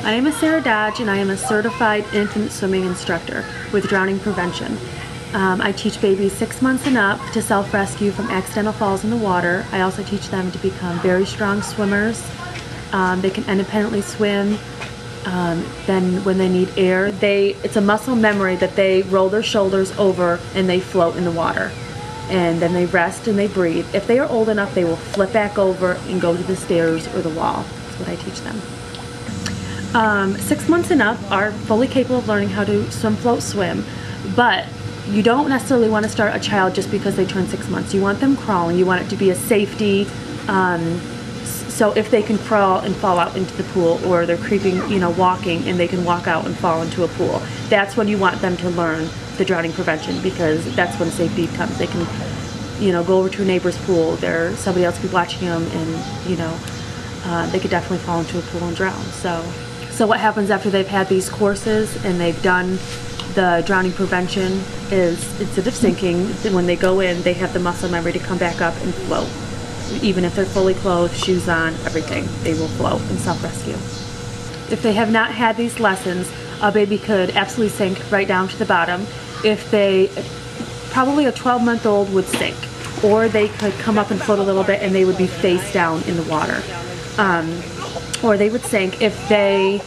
My name is Sarah Dodge, and I am a certified infant swimming instructor with drowning prevention. I teach babies 6 months and up to self-rescue from accidental falls in the water. I also teach them to become very strong swimmers. They can independently swim. Then when they need air, it's a muscle memory that they roll their shoulders over and they float in the water. And then they rest and they breathe. If they are old enough, they will flip back over and go to the stairs or the wall. That's what I teach them. 6 months and up are fully capable of learning how to swim, float, swim, but you don't necessarily want to start a child just because they turn 6 months. You want them crawling. You want it to be a safety, so if they can crawl and fall out into the pool, or they're creeping, walking, and they can walk out and fall into a pool, that's when you want them to learn the drowning prevention, because that's when safety comes. They can, go over to a neighbor's pool. Somebody else could be watching them, and they could definitely fall into a pool and drown. So what happens after they've had these courses and they've done the drowning prevention is, instead of sinking, when they go in, they have the muscle memory to come back up and float. Even if they're fully clothed, shoes on, everything, they will float and self-rescue. If they have not had these lessons, a baby could absolutely sink right down to the bottom. Probably a 12-month-old would sink, or they could come up and float a little bit and they would be face down in the water. Or they would sink if they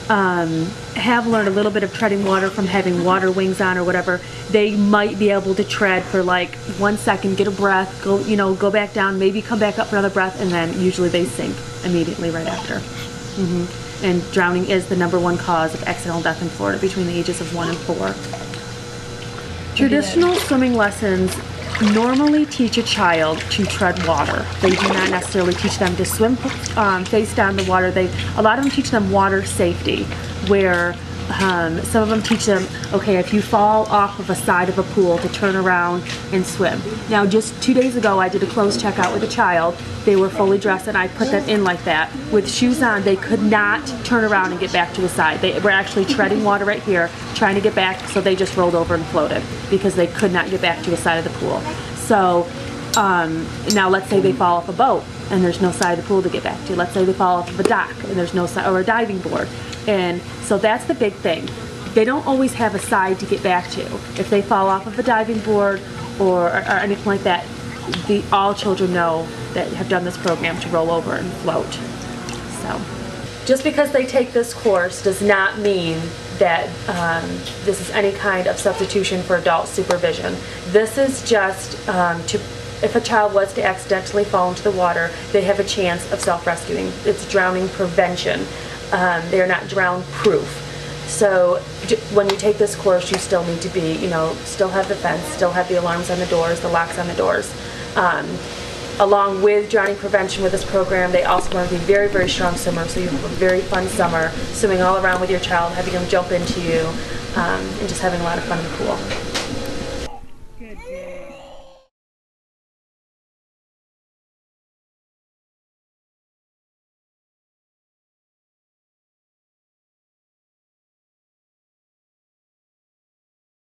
have learned a little bit of treading water from having water wings on or whatever. They might be able to tread for like 1 second, get a breath, go back down, maybe come back up for another breath, and then usually they sink immediately right after. And drowning is the #1 cause of accidental death in Florida between the ages of 1 and 4. Traditional swimming lessons normally teach a child to tread water. They do not necessarily teach them to swim face down in the water. A lot of them teach them water safety, where some of them teach them, okay, if you fall off of a side of a pool, to turn around and swim. Now, just 2 days ago, I did a closed checkout with a child. They were fully dressed, and I put them in like that. With shoes on, they could not turn around and get back to the side. They were actually treading water right here, trying to get back, so they just rolled over and floated because they could not get back to the side of the pool. So now let's say they fall off a boat and there's no side of the pool to get back to. Let's say they fall off of a dock and there's no side, or a diving board. And so that's the big thing. They don't always have a side to get back to. If they fall off of a diving board or anything like that, all children know that have done this program to roll over and float. So just because they take this course does not mean that this is any kind of substitution for adult supervision. This is just if a child was to accidentally fall into the water, they have a chance of self-rescuing. It's drowning prevention. They are not drown-proof. So when you take this course, you still need to be, still have the fence, still have the alarms on the doors, the locks on the doors. Along with drowning prevention with this program, they also want to be very, very strong swimmers, so you have a very fun summer swimming all around with your child, having them jump into you, and just having a lot of fun in the pool.